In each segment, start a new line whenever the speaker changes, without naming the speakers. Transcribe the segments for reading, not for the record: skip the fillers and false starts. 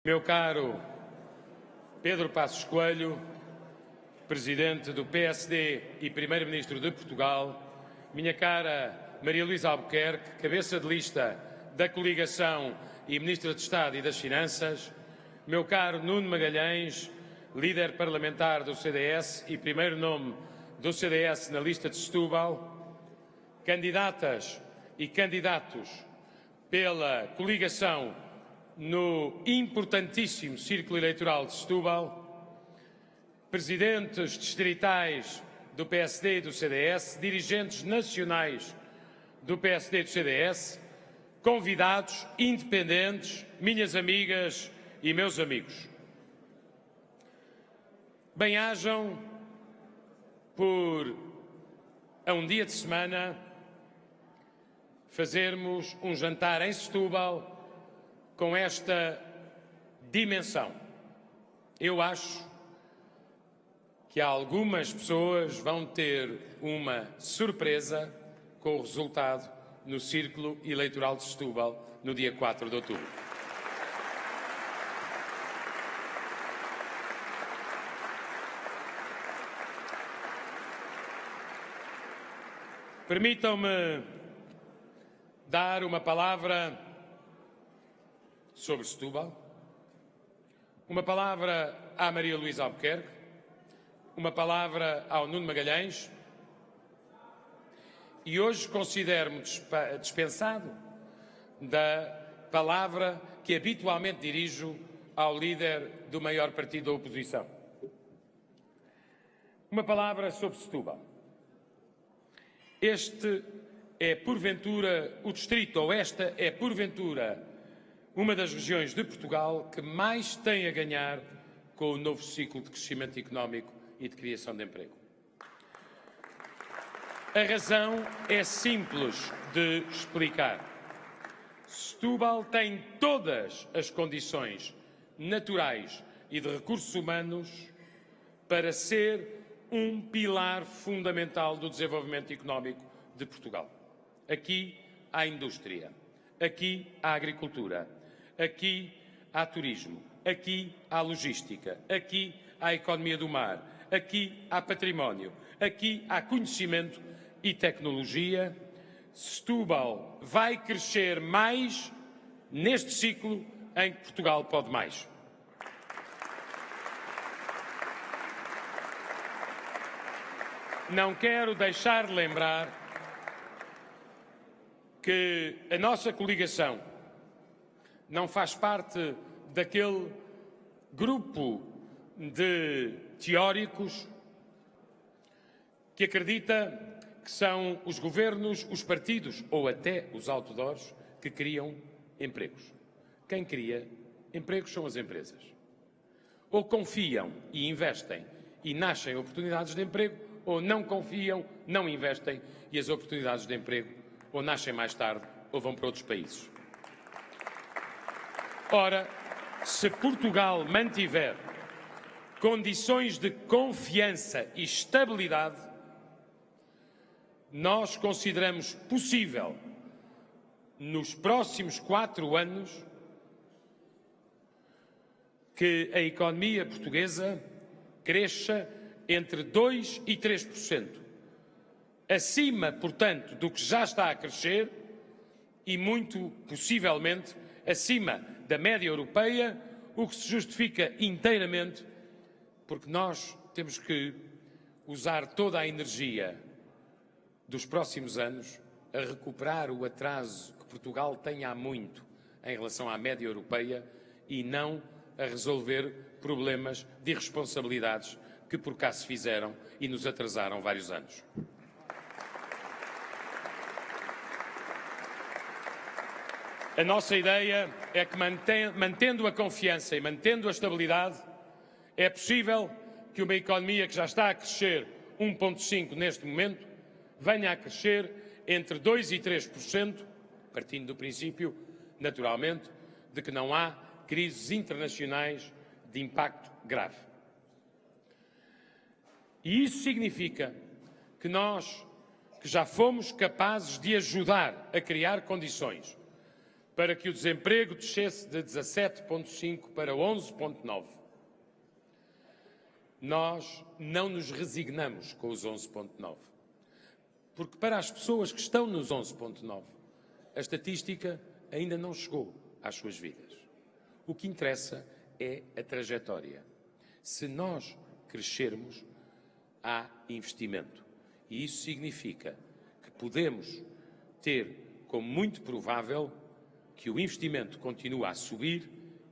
Meu caro Pedro Passos Coelho, Presidente do PSD e Primeiro-Ministro de Portugal, minha cara Maria Luísa Albuquerque, cabeça de lista da coligação e Ministra de Estado e das Finanças, meu caro Nuno Magalhães, líder parlamentar do CDS e primeiro nome do CDS na lista de Setúbal, candidatas e candidatos pela coligação no importantíssimo Círculo Eleitoral de Setúbal, presidentes distritais do PSD e do CDS, dirigentes nacionais do PSD e do CDS, convidados, independentes, minhas amigas e meus amigos. Bem-ajam por, a um dia de semana, fazermos um jantar em Setúbal com esta dimensão. Eu acho que algumas pessoas vão ter uma surpresa com o resultado no Círculo Eleitoral de Setúbal no dia 4 de outubro. Permitam-me dar uma palavra sobre Setúbal, uma palavra à Maria Luísa Albuquerque, uma palavra ao Nuno Magalhães e hoje considero-me dispensado da palavra que habitualmente dirijo ao líder do maior partido da oposição. Uma palavra sobre Setúbal. Este é, porventura, o distrito, ou esta é, porventura, uma das regiões de Portugal que mais tem a ganhar com o novo ciclo de crescimento económico e de criação de emprego. A razão é simples de explicar. Setúbal tem todas as condições naturais e de recursos humanos para ser um pilar fundamental do desenvolvimento económico de Portugal. Aqui há indústria, aqui há agricultura, aqui há turismo, aqui há logística, aqui há economia do mar, aqui há património, aqui há conhecimento e tecnologia. Setúbal vai crescer mais neste ciclo em que Portugal pode mais. Não quero deixar de lembrar que a nossa coligação não faz parte daquele grupo de teóricos que acredita que são os governos, os partidos ou até os outdoors que criam empregos. Quem cria empregos são as empresas. Ou confiam e investem e nascem oportunidades de emprego, ou não confiam, não investem e as oportunidades de emprego ou nascem mais tarde ou vão para outros países. Ora, se Portugal mantiver condições de confiança e estabilidade, nós consideramos possível, nos próximos 4 anos, que a economia portuguesa cresça entre 2% e 3%. Acima, portanto, do que já está a crescer e, muito possivelmente, acima da média europeia, o que se justifica inteiramente porque nós temos que usar toda a energia dos próximos anos a recuperar o atraso que Portugal tem há muito em relação à média europeia e não a resolver problemas de irresponsabilidades que por cá se fizeram e nos atrasaram vários anos. A nossa ideia é que, mantendo a confiança e mantendo a estabilidade, é possível que uma economia que já está a crescer 1,5% neste momento, venha a crescer entre 2% e 3%, partindo do princípio, naturalmente, de que não há crises internacionais de impacto grave. E isso significa que nós, que já fomos capazes de ajudar a criar condições para que o desemprego descesse de 17,5 para 11,9. Nós não nos resignamos com os 11,9, porque para as pessoas que estão nos 11,9, a estatística ainda não chegou às suas vidas. O que interessa é a trajetória. Se nós crescermos, há investimento. E isso significa que podemos ter como muito provável que o investimento continua a subir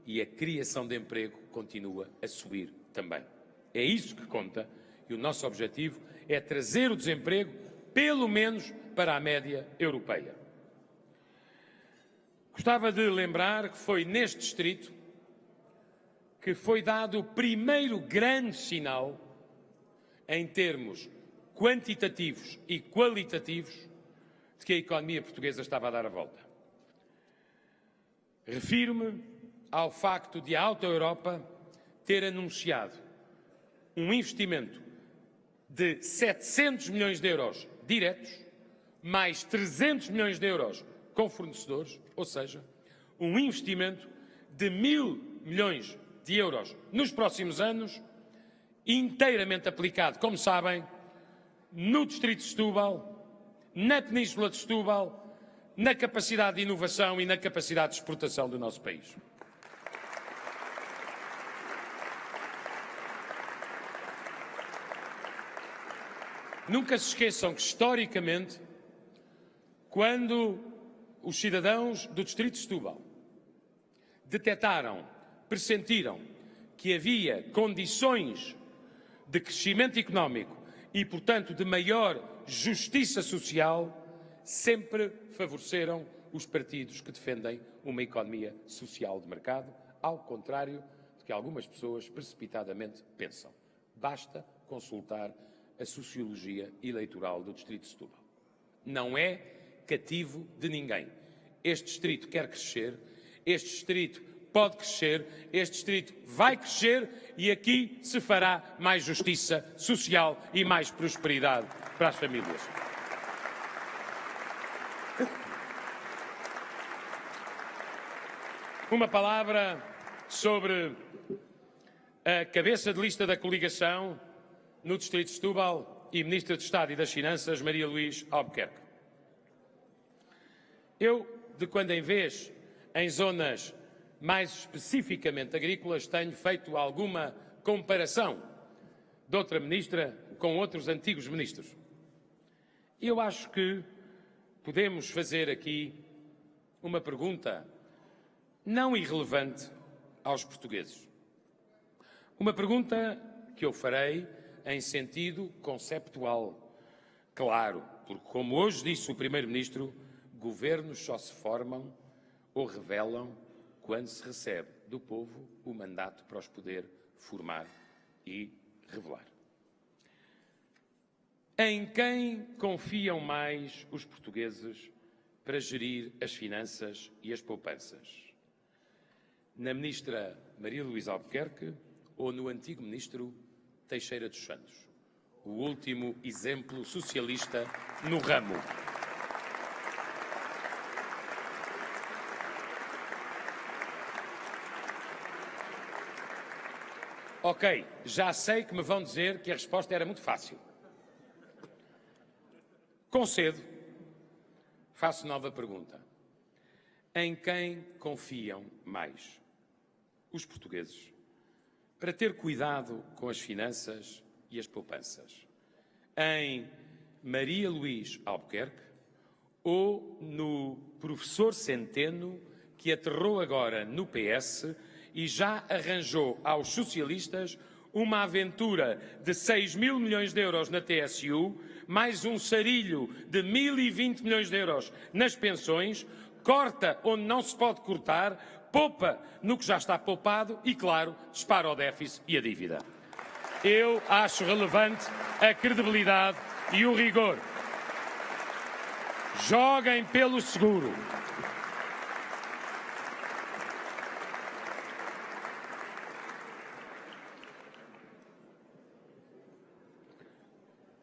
e a criação de emprego continua a subir também. É isso que conta e o nosso objetivo é trazer o desemprego pelo menos para a média europeia. Gostava de lembrar que foi neste distrito que foi dado o primeiro grande sinal em termos quantitativos e qualitativos de que a economia portuguesa estava a dar a volta. Refiro-me ao facto de a Auto Europa ter anunciado um investimento de 700 milhões de euros diretos, mais 300 milhões de euros com fornecedores, ou seja, um investimento de 1.000 milhões de euros nos próximos anos, inteiramente aplicado, como sabem, no distrito de Setúbal, na Península de Setúbal, na capacidade de inovação e na capacidade de exportação do nosso país. Nunca se esqueçam que, historicamente, quando os cidadãos do distrito de Setúbal detectaram, pressentiram que havia condições de crescimento económico e, portanto, de maior justiça social, sempre favoreceram os partidos que defendem uma economia social de mercado, ao contrário do que algumas pessoas precipitadamente pensam. Basta consultar a sociologia eleitoral do distrito de Setúbal. Não é cativo de ninguém. Este distrito quer crescer, este distrito pode crescer, este distrito vai crescer e aqui se fará mais justiça social e mais prosperidade para as famílias. Uma palavra sobre a cabeça de lista da coligação no distrito de Setúbal e Ministra de Estado e das Finanças, Maria Luís Albuquerque. Eu, de quando em vez, em zonas mais especificamente agrícolas, tenho feito alguma comparação de outra ministra com outros antigos ministros. E eu acho que podemos fazer aqui uma pergunta não irrelevante aos portugueses. Uma pergunta que eu farei em sentido conceptual. Claro, porque, como hoje disse o Primeiro-Ministro, governos só se formam ou revelam quando se recebe do povo o mandato para os poder formar e revelar. Em quem confiam mais os portugueses para gerir as finanças e as poupanças? Na ministra Maria Luís Albuquerque ou no antigo ministro Teixeira dos Santos, o último exemplo socialista no ramo? Ok, já sei que me vão dizer que a resposta era muito fácil. Concedo, faço nova pergunta. Em quem confiam mais os portugueses para ter cuidado com as finanças e as poupanças? Em Maria Luís Albuquerque ou no professor Centeno, que aterrou agora no PS e já arranjou aos socialistas uma aventura de 6.000 milhões de euros na TSU, mais um sarilho de 1.020 milhões de euros nas pensões, corta onde não se pode cortar, poupa no que já está poupado e, claro, dispara o déficit e a dívida. Eu acho relevante a credibilidade e o rigor. Joguem pelo seguro.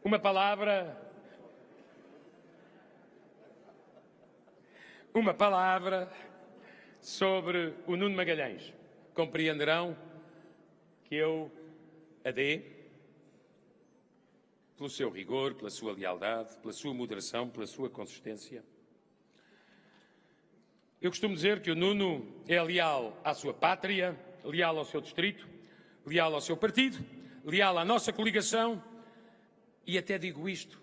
Uma palavra sobre o Nuno Magalhães. Compreenderão que eu adei pelo seu rigor, pela sua lealdade, pela sua moderação, pela sua consistência. Eu costumo dizer que o Nuno é leal à sua pátria, leal ao seu distrito, leal ao seu partido, leal à nossa coligação e até digo isto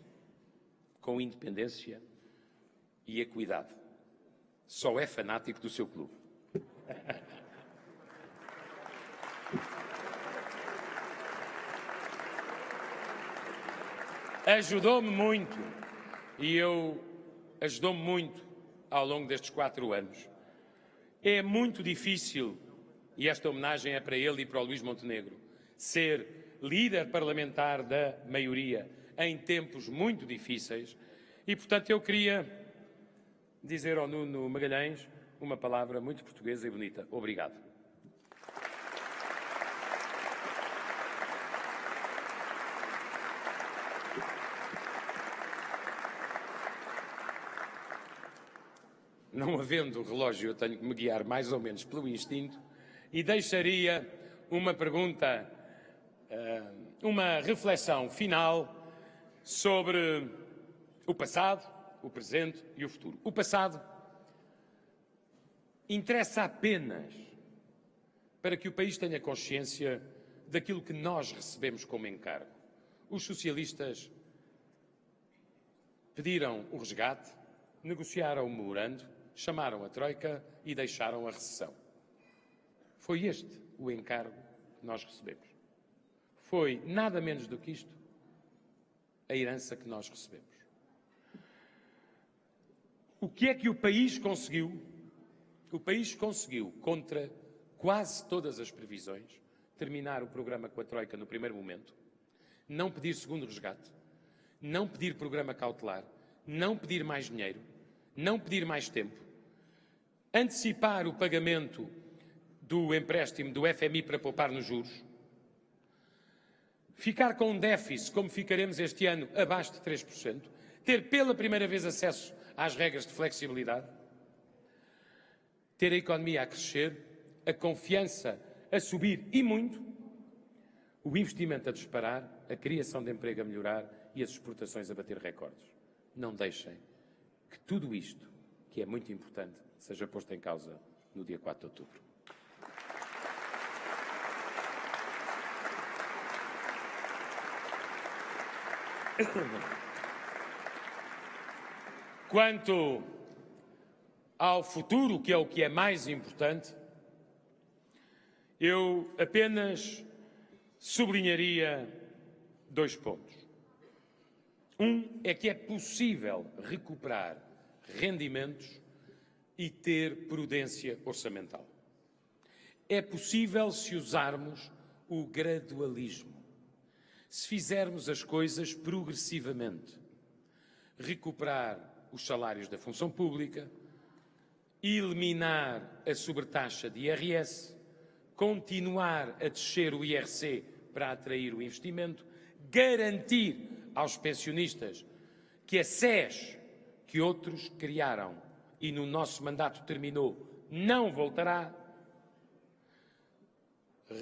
com independência e equidade. Só é fanático do seu clube. Ajudou-me muito ajudou-me muito ao longo destes 4 anos. É muito difícil, e esta homenagem é para ele e para o Luís Montenegro, ser líder parlamentar da maioria em tempos muito difíceis e, portanto, eu queria dizer ao Nuno Magalhães uma palavra muito portuguesa e bonita. Obrigado. Não havendo relógio, eu tenho que me guiar mais ou menos pelo instinto e deixaria uma pergunta, uma reflexão final sobre o passado, o presente e o futuro. O passado interessa apenas para que o país tenha consciência daquilo que nós recebemos como encargo. Os socialistas pediram o resgate, negociaram o memorando, chamaram a Troika e deixaram a recessão. Foi este o encargo que nós recebemos. Foi nada menos do que isto a herança que nós recebemos. O que é que o país conseguiu? O país conseguiu, contra quase todas as previsões, terminar o programa com a Troika no primeiro momento, não pedir segundo resgate, não pedir programa cautelar, não pedir mais dinheiro, não pedir mais tempo, antecipar o pagamento do empréstimo do FMI para poupar nos juros, ficar com um déficit, como ficaremos este ano, abaixo de 3%, ter pela primeira vez acesso às regras de flexibilidade, ter a economia a crescer, a confiança a subir e muito, o investimento a disparar, a criação de emprego a melhorar e as exportações a bater recordes. Não deixem que tudo isto, que é muito importante, seja posto em causa no dia 4 de outubro. Quanto ao futuro, que é o que é mais importante, eu apenas sublinharia 2 pontos. Um é que é possível recuperar rendimentos e ter prudência orçamental. É possível se usarmos o gradualismo, se fizermos as coisas progressivamente, recuperar os salários da função pública, eliminar a sobretaxa de IRS, continuar a descer o IRC para atrair o investimento, garantir aos pensionistas que a SES que outros criaram e no nosso mandato terminou não voltará,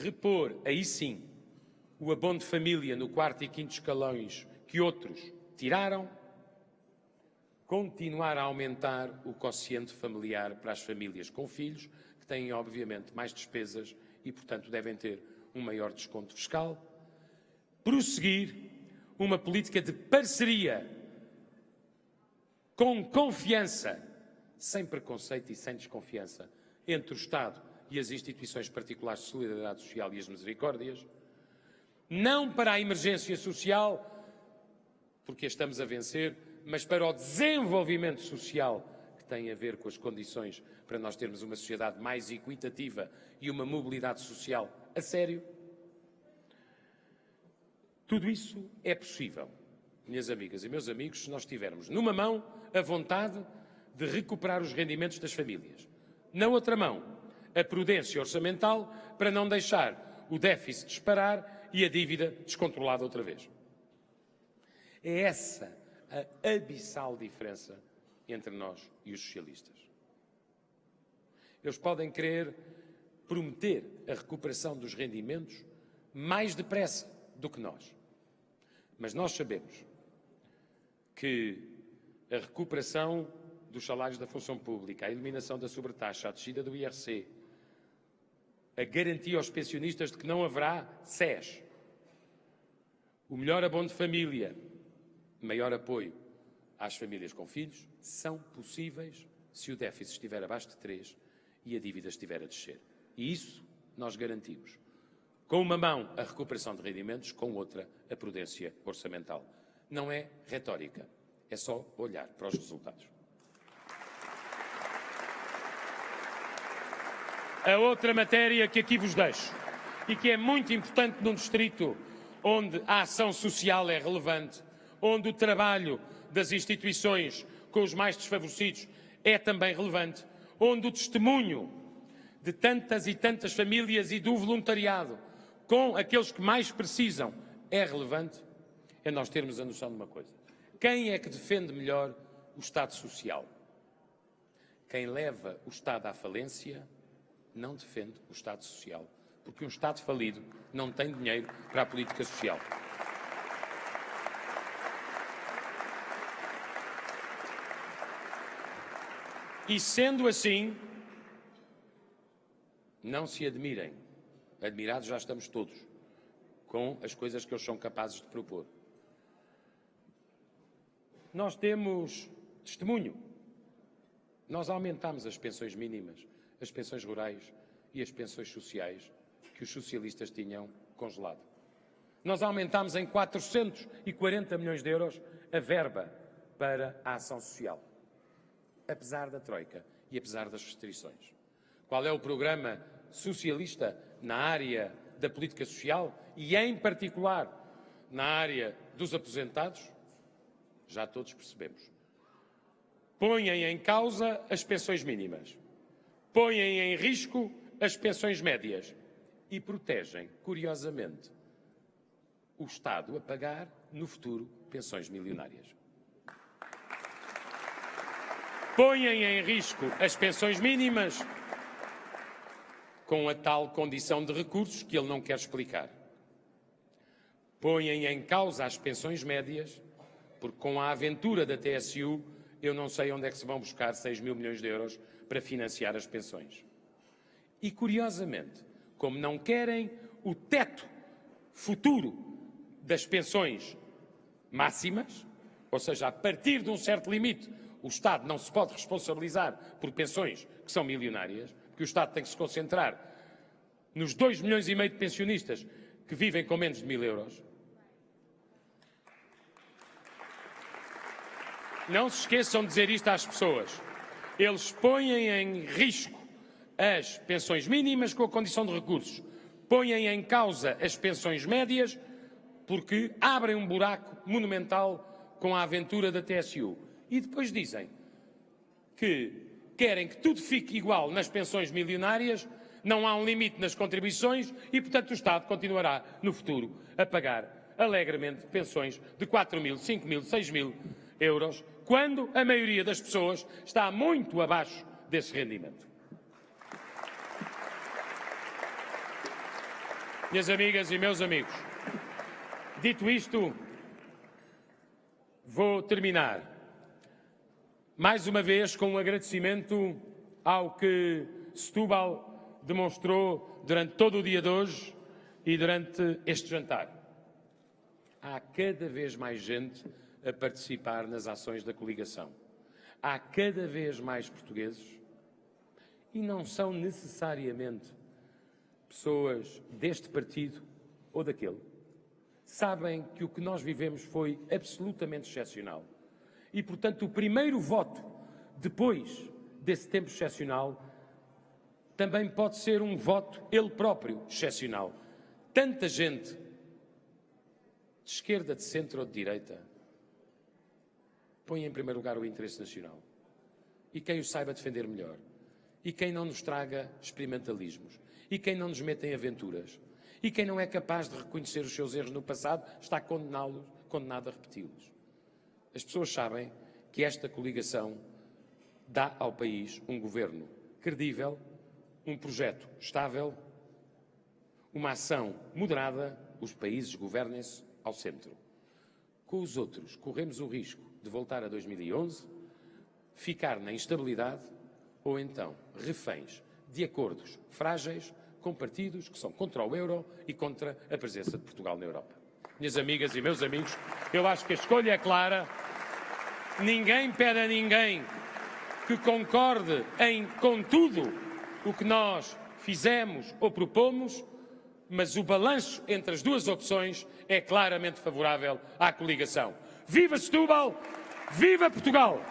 repor, aí sim, o abono de família no 4º e 5º escalões que outros tiraram, continuar a aumentar o quociente familiar para as famílias com filhos, que têm, obviamente, mais despesas e, portanto, devem ter um maior desconto fiscal, prosseguir uma política de parceria com confiança, sem preconceito e sem desconfiança, entre o Estado e as instituições particulares de solidariedade social e as misericórdias, não para a emergência social, porque a estamos a vencer, mas para o desenvolvimento social que tem a ver com as condições para nós termos uma sociedade mais equitativa e uma mobilidade social a sério. Tudo isso é possível, minhas amigas e meus amigos, se nós tivermos numa mão a vontade de recuperar os rendimentos das famílias, na outra mão a prudência orçamental para não deixar o déficit disparar e a dívida descontrolada outra vez. É essa a abissal diferença entre nós e os socialistas. Eles podem querer prometer a recuperação dos rendimentos mais depressa do que nós. Mas nós sabemos que a recuperação dos salários da função pública, a eliminação da sobretaxa, a descida do IRC, a garantia aos pensionistas de que não haverá SES, o melhor abono de família, maior apoio às famílias com filhos, são possíveis se o déficit estiver abaixo de 3 e a dívida estiver a descer. E isso nós garantimos. Com uma mão a recuperação de rendimentos, com outra a prudência orçamental. Não é retórica, é só olhar para os resultados. A outra matéria que aqui vos deixo e que é muito importante num distrito onde a ação social é relevante, onde o trabalho das instituições com os mais desfavorecidos é também relevante, onde o testemunho de tantas e tantas famílias e do voluntariado com aqueles que mais precisam é relevante, é nós termos a noção de uma coisa. Quem é que defende melhor o Estado Social? Quem leva o Estado à falência não defende o Estado Social, porque um Estado falido não tem dinheiro para a política social. E sendo assim, não se admirem, admirados já estamos todos, com as coisas que eles são capazes de propor. Nós temos testemunho. Nós aumentámos as pensões mínimas, as pensões rurais e as pensões sociais que os socialistas tinham congelado. Nós aumentámos em 440 milhões de euros a verba para a ação social, apesar da Troika e apesar das restrições. Qual é o programa socialista na área da política social e, em particular, na área dos aposentados? Já todos percebemos. Põem em causa as pensões mínimas, põem em risco as pensões médias e protegem, curiosamente, o Estado a pagar, no futuro, pensões milionárias. Põem em risco as pensões mínimas com a tal condição de recursos que ele não quer explicar. Põem em causa as pensões médias, porque com a aventura da TSU, eu não sei onde é que se vão buscar 6 mil milhões de euros para financiar as pensões. E, curiosamente, como não querem o teto futuro das pensões máximas, ou seja, a partir de um certo limite, o Estado não se pode responsabilizar por pensões que são milionárias, porque o Estado tem que se concentrar nos 2,5 milhões de pensionistas que vivem com menos de 1.000 euros. Não se esqueçam de dizer isto às pessoas. Eles põem em risco as pensões mínimas com a condição de recursos. Põem em causa as pensões médias porque abrem um buraco monumental com a aventura da TSU. E depois dizem que querem que tudo fique igual nas pensões milionárias, não há um limite nas contribuições e, portanto, o Estado continuará, no futuro, a pagar alegremente pensões de 4.000, 5.000, 6.000 euros, quando a maioria das pessoas está muito abaixo desse rendimento. Minhas amigas e meus amigos, dito isto, vou terminar, mais uma vez, com um agradecimento ao que Setúbal demonstrou durante todo o dia de hoje e durante este jantar. Há cada vez mais gente a participar nas ações da coligação. Há cada vez mais portugueses e não são necessariamente pessoas deste partido ou daquele. Sabem que o que nós vivemos foi absolutamente excepcional. E, portanto, o primeiro voto, depois desse tempo excepcional, também pode ser um voto, ele próprio, excepcional. Tanta gente, de esquerda, de centro ou de direita, põe em primeiro lugar o interesse nacional. E quem o saiba defender melhor. E quem não nos traga experimentalismos. E quem não nos meta em aventuras. E quem não é capaz de reconhecer os seus erros no passado está condenado a repeti-los. As pessoas sabem que esta coligação dá ao país um governo credível, um projeto estável, uma ação moderada, os países governem-se ao centro. Com os outros, corremos o risco de voltar a 2011, ficar na instabilidade ou então reféns de acordos frágeis com partidos que são contra o euro e contra a presença de Portugal na Europa. Minhas amigas e meus amigos, eu acho que a escolha é clara. Ninguém pede a ninguém que concorde com tudo o que nós fizemos ou propomos, mas o balanço entre as duas opções é claramente favorável à coligação. Viva Setúbal! Viva Portugal!